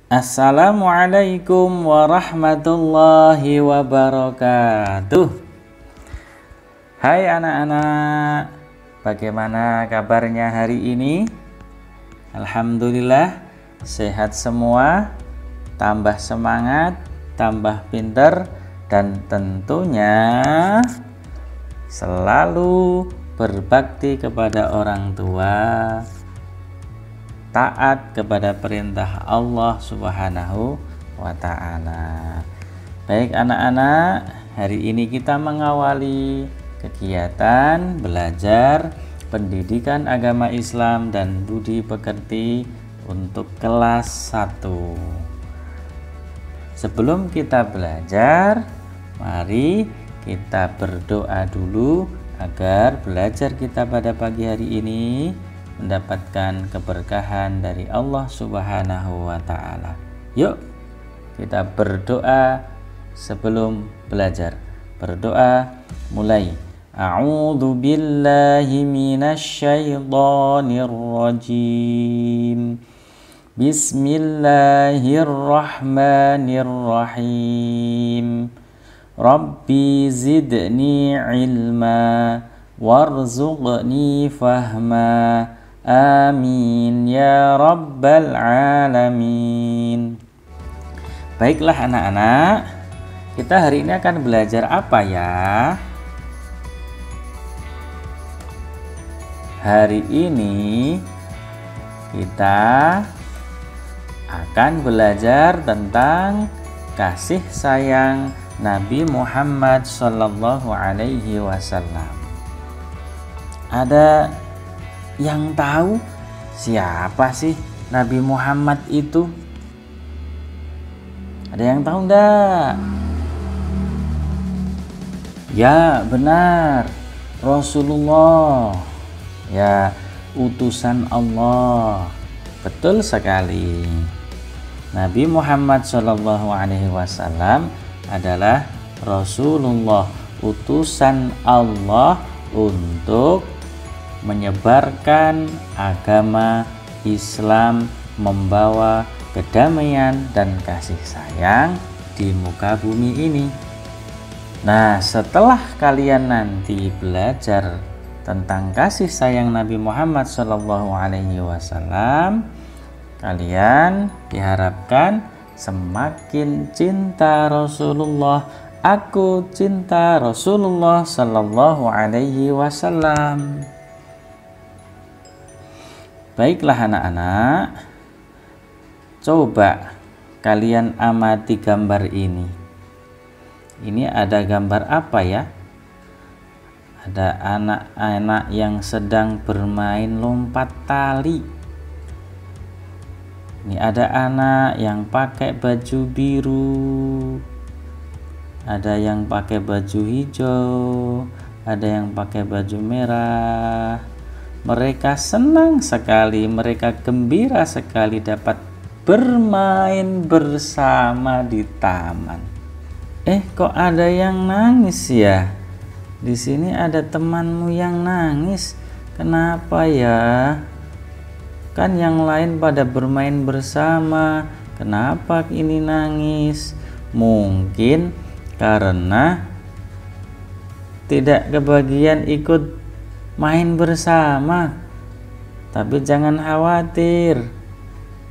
Assalamualaikum warahmatullahi wabarakatuh. Hai anak-anak, bagaimana kabarnya hari ini? Alhamdulillah sehat semua, tambah semangat, tambah pinter, dan tentunya selalu berbakti kepada orang tua, taat kepada perintah Allah Subhanahu wa Ta'ala. Baik anak-anak, hari ini kita mengawali kegiatan belajar pendidikan agama Islam dan budi pekerti untuk kelas 1. Sebelum kita belajar, mari kita berdoa dulu agar belajar kita pada pagi hari ini mendapatkan keberkahan dari Allah Subhanahu wa Ta'ala. Yuk kita berdoa sebelum belajar. Berdoa mulai. A'udzu billahi minasyaitonir rajim. Bismillahirrahmanirrahim. Rabbi zidni ilma warzuqni fahma. Amin ya rabbal alamin. Baiklah anak-anak, kita hari ini akan belajar apa ya? Hari ini kita akan belajar tentang kasih sayang Nabi Muhammad Sallallahu Alaihi Wasallam. Ada yang tahu siapa sih Nabi Muhammad itu? Ada yang tahu enggak? Ya, benar. Rasulullah. Ya, utusan Allah. Betul sekali. Nabi Muhammad Shallallahu Alaihi Wasallam adalah Rasulullah, utusan Allah untuk menyebarkan agama Islam, membawa kedamaian dan kasih sayang di muka bumi ini. Nah, setelah kalian nanti belajar tentang kasih sayang Nabi Muhammad SAW, kalian diharapkan semakin cinta Rasulullah. Aku cinta Rasulullah Sallallahu Alaihi Wasallam. Baiklah anak-anak, coba kalian amati gambar ini. Ini ada gambar apa ya? Ada anak-anak yang sedang bermain lompat tali. Ini ada anak yang pakai baju biru, ada yang pakai baju hijau, ada yang pakai baju merah. Mereka senang sekali, mereka gembira sekali dapat bermain bersama di taman. Kok ada yang nangis ya? Di sini ada temanmu yang nangis. Kenapa ya? Kan yang lain pada bermain bersama. Kenapa ini nangis? Mungkin karena tidak kebagian ikut main bersama. Tapi jangan khawatir,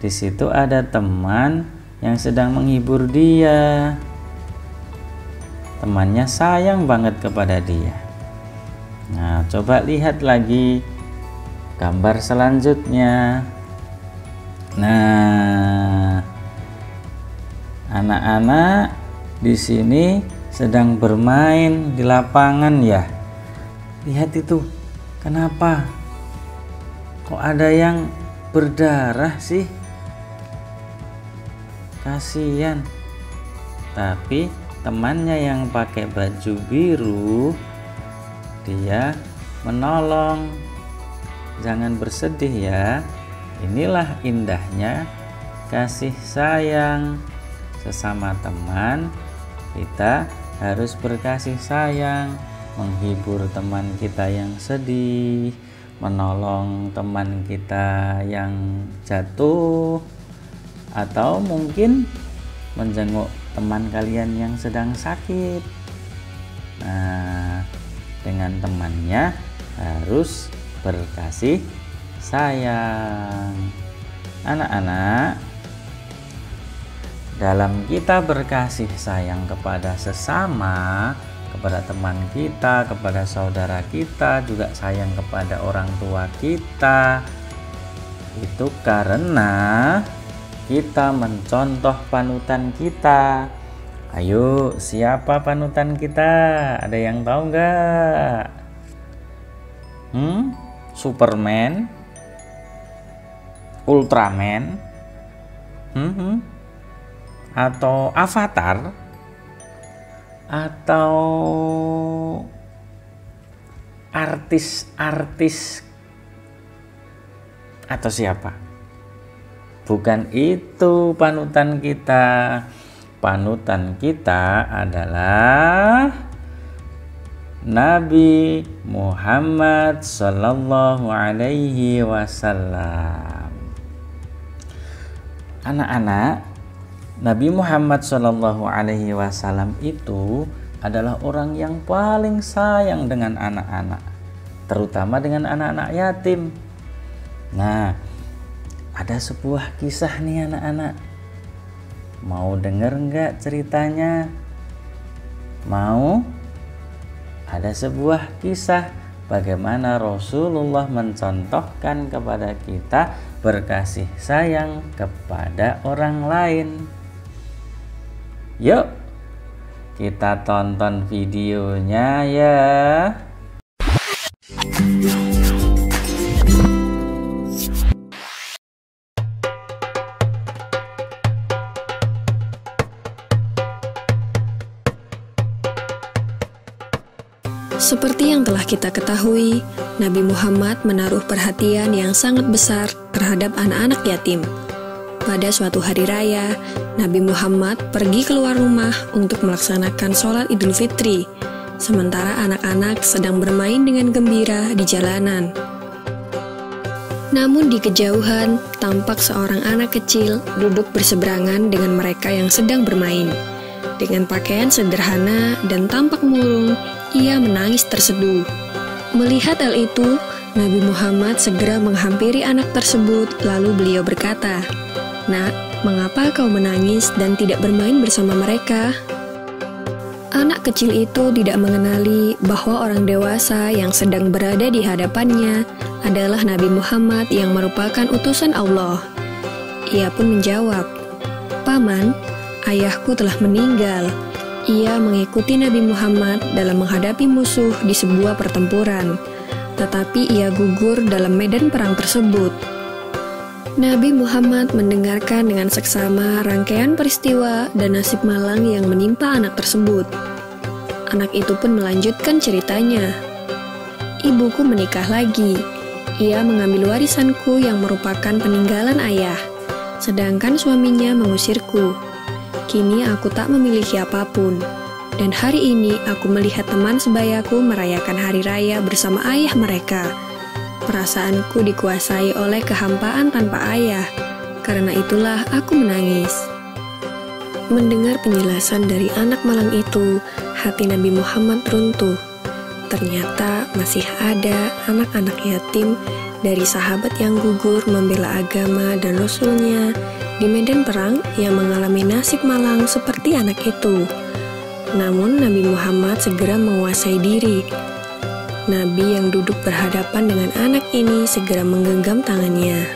di situ ada teman yang sedang menghibur dia. Temannya sayang banget kepada dia. Nah, coba lihat lagi gambar selanjutnya. Nah, anak-anak di sini sedang bermain di lapangan ya. Lihat itu. Kenapa? Kok ada yang berdarah sih? Kasihan. Tapi temannya yang pakai baju biru, dia menolong. Jangan bersedih ya. Inilah indahnya kasih sayang sesama teman. Kita harus berkasih sayang, menghibur teman kita yang sedih, menolong teman kita yang jatuh, atau mungkin menjenguk teman kalian yang sedang sakit. Nah, dengan temannya harus berkasih sayang. Anak-anak, dalam kita berkasih sayang kepada sesama, kepada teman kita, kepada saudara kita, juga sayang kepada orang tua kita, itu karena kita mencontoh panutan kita. Ayo, siapa panutan kita? Ada yang tahu nggak? Superman, Ultraman, atau Avatar, atau artis-artis, atau siapa? Bukan itu panutan kita. Panutan kita adalah Nabi Muhammad Sallallahu Alaihi Wasallam. Anak-anak, Nabi Muhammad Sallallahu Alaihi Wasallam itu adalah orang yang paling sayang dengan anak-anak, terutama dengan anak-anak yatim. Nah, ada sebuah kisah nih anak-anak. Mau denger nggak ceritanya? Mau? Ada sebuah kisah bagaimana Rasulullah mencontohkan kepada kita berkasih sayang kepada orang lain. Yuk, kita tonton videonya ya. Seperti yang telah kita ketahui, Nabi Muhammad menaruh perhatian yang sangat besar terhadap anak-anak yatim. Pada suatu hari raya, Nabi Muhammad pergi keluar rumah untuk melaksanakan sholat Idul Fitri, sementara anak-anak sedang bermain dengan gembira di jalanan. Namun di kejauhan, tampak seorang anak kecil duduk berseberangan dengan mereka yang sedang bermain. Dengan pakaian sederhana dan tampak murung, ia menangis terseduh. Melihat hal itu, Nabi Muhammad segera menghampiri anak tersebut, lalu beliau berkata, "Nak, mengapa kau menangis dan tidak bermain bersama mereka?" Anak kecil itu tidak mengenali bahwa orang dewasa yang sedang berada di hadapannya adalah Nabi Muhammad yang merupakan utusan Allah. Ia pun menjawab, "Paman, ayahku telah meninggal. Ia mengikuti Nabi Muhammad dalam menghadapi musuh di sebuah pertempuran, tetapi ia gugur dalam medan perang tersebut." Nabi Muhammad mendengarkan dengan seksama rangkaian peristiwa dan nasib malang yang menimpa anak tersebut. Anak itu pun melanjutkan ceritanya. "Ibuku menikah lagi. Ia mengambil warisanku yang merupakan peninggalan ayah, sedangkan suaminya mengusirku. Kini aku tak memiliki apapun, dan hari ini aku melihat teman sebayaku merayakan hari raya bersama ayah mereka. Perasaanku dikuasai oleh kehampaan tanpa ayah, karena itulah aku menangis." Mendengar penjelasan dari anak malang itu, hati Nabi Muhammad runtuh. Ternyata masih ada anak-anak yatim dari sahabat yang gugur membela agama dan Rasulnya di medan perang yang mengalami nasib malang seperti anak itu. Namun Nabi Muhammad segera menguasai diri. Nabi yang duduk berhadapan dengan anak ini segera menggenggam tangannya.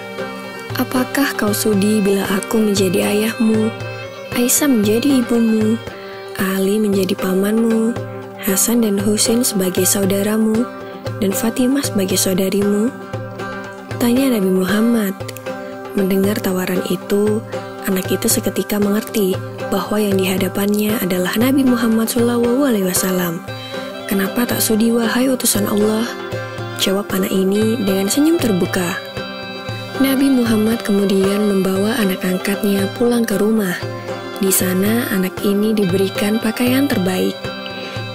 "Apakah kau sudi bila aku menjadi ayahmu, Aisyah menjadi ibumu, Ali menjadi pamanmu, Hasan dan Husain sebagai saudaramu, dan Fatimah sebagai saudarimu?" tanya Nabi Muhammad. Mendengar tawaran itu, anak itu seketika mengerti bahwa yang dihadapannya adalah Nabi Muhammad SAW. "Kenapa tak sudi wahai utusan Allah?" jawab anak ini dengan senyum terbuka. Nabi Muhammad kemudian membawa anak angkatnya pulang ke rumah. Di sana anak ini diberikan pakaian terbaik.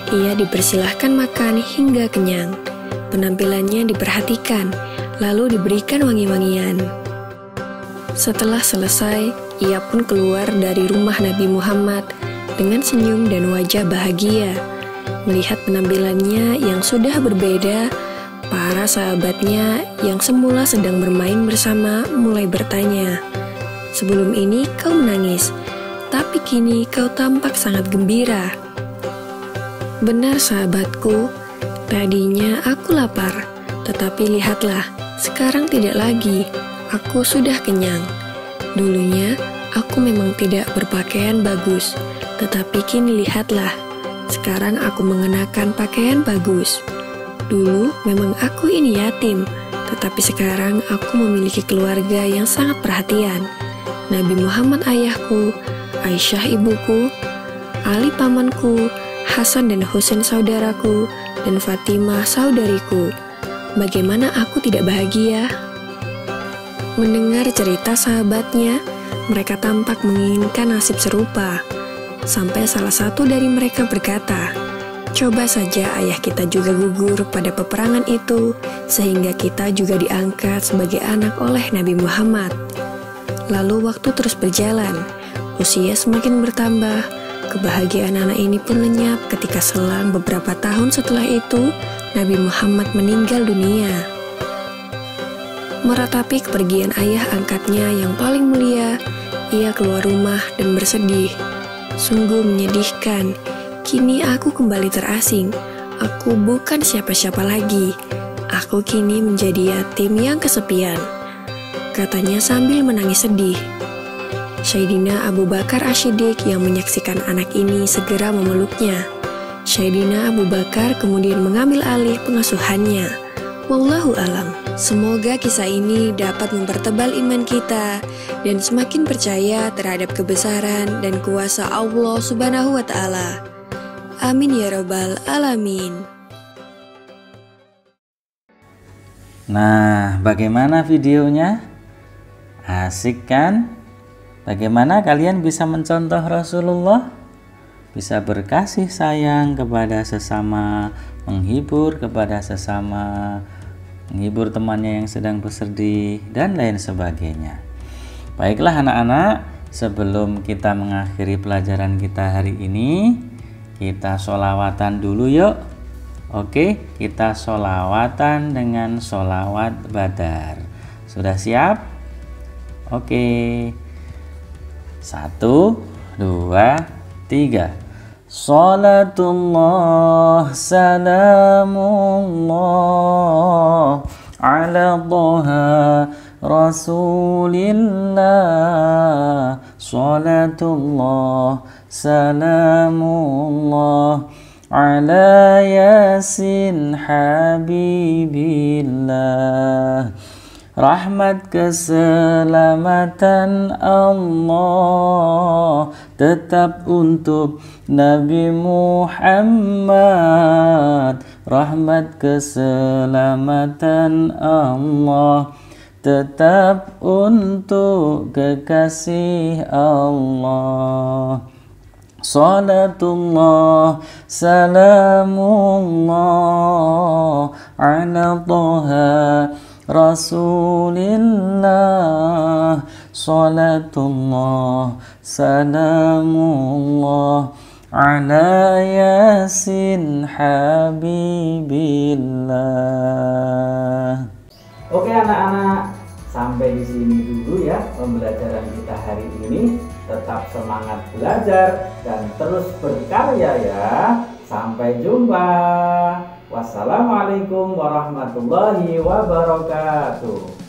Ia dipersilahkan makan hingga kenyang. Penampilannya diperhatikan, lalu diberikan wangi-wangian. Setelah selesai, ia pun keluar dari rumah Nabi Muhammad dengan senyum dan wajah bahagia. Melihat penampilannya yang sudah berbeda, para sahabatnya yang semula sedang bermain bersama mulai bertanya, "Sebelum ini kau menangis, tapi kini kau tampak sangat gembira." "Benar sahabatku, tadinya aku lapar, tetapi lihatlah, sekarang tidak lagi. Aku sudah kenyang. Dulunya aku memang tidak berpakaian bagus, tetapi kini lihatlah, sekarang aku mengenakan pakaian bagus. Dulu memang aku ini yatim, tetapi sekarang aku memiliki keluarga yang sangat perhatian. Nabi Muhammad ayahku, Aisyah ibuku, Ali pamanku, Hasan dan Husain saudaraku, dan Fatimah saudariku. Bagaimana aku tidak bahagia?" Mendengar cerita sahabatnya, mereka tampak menginginkan nasib serupa. Sampai salah satu dari mereka berkata, "Coba saja ayah kita juga gugur pada peperangan itu, sehingga kita juga diangkat sebagai anak oleh Nabi Muhammad." Lalu waktu terus berjalan, usia semakin bertambah, kebahagiaan anak ini pun lenyap ketika selang beberapa tahun setelah itu, Nabi Muhammad meninggal dunia. Meratapi kepergian ayah angkatnya yang paling mulia, ia keluar rumah dan bersedih. "Sungguh menyedihkan, kini aku kembali terasing. Aku bukan siapa-siapa lagi. Aku kini menjadi yatim yang kesepian," katanya sambil menangis sedih. Sayyidina Abu Bakar Asy-Syiddiq yang menyaksikan anak ini segera memeluknya. Sayyidina Abu Bakar kemudian mengambil alih pengasuhannya. Wallahu alam. Semoga kisah ini dapat mempertebal iman kita dan semakin percaya terhadap kebesaran dan kuasa Allah Subhanahu wa Ta'ala. Amin ya Rabbal 'Alamin. Nah, bagaimana videonya? Asik kan? Bagaimana kalian bisa mencontoh Rasulullah? Bisa berkasih sayang kepada sesama, menghibur kepada sesama, menghibur temannya yang sedang bersedih, dan lain sebagainya. Baiklah anak-anak, sebelum kita mengakhiri pelajaran kita hari ini, kita sholawatan dulu yuk. Oke, kita sholawatan dengan sholawat badar. Sudah siap? Oke. 1, 2, 3. Salatullah salamullah ala Taha Rasulillah. Salatullah salamullah ala Yasin Habibillah. Rahmat keselamatan Allah tetap untuk Nabi Muhammad. Rahmat keselamatan Allah tetap untuk kekasih Allah. Salatullah salamullah ala Taha Rasulillah. Salatullah salamullah ala Yasin Habibillah. Oke anak-anak, sampai di sini dulu ya pembelajaran kita hari ini. Tetap semangat belajar dan terus berkarya ya. Sampai jumpa. Wassalamualaikum warahmatullahi wabarakatuh.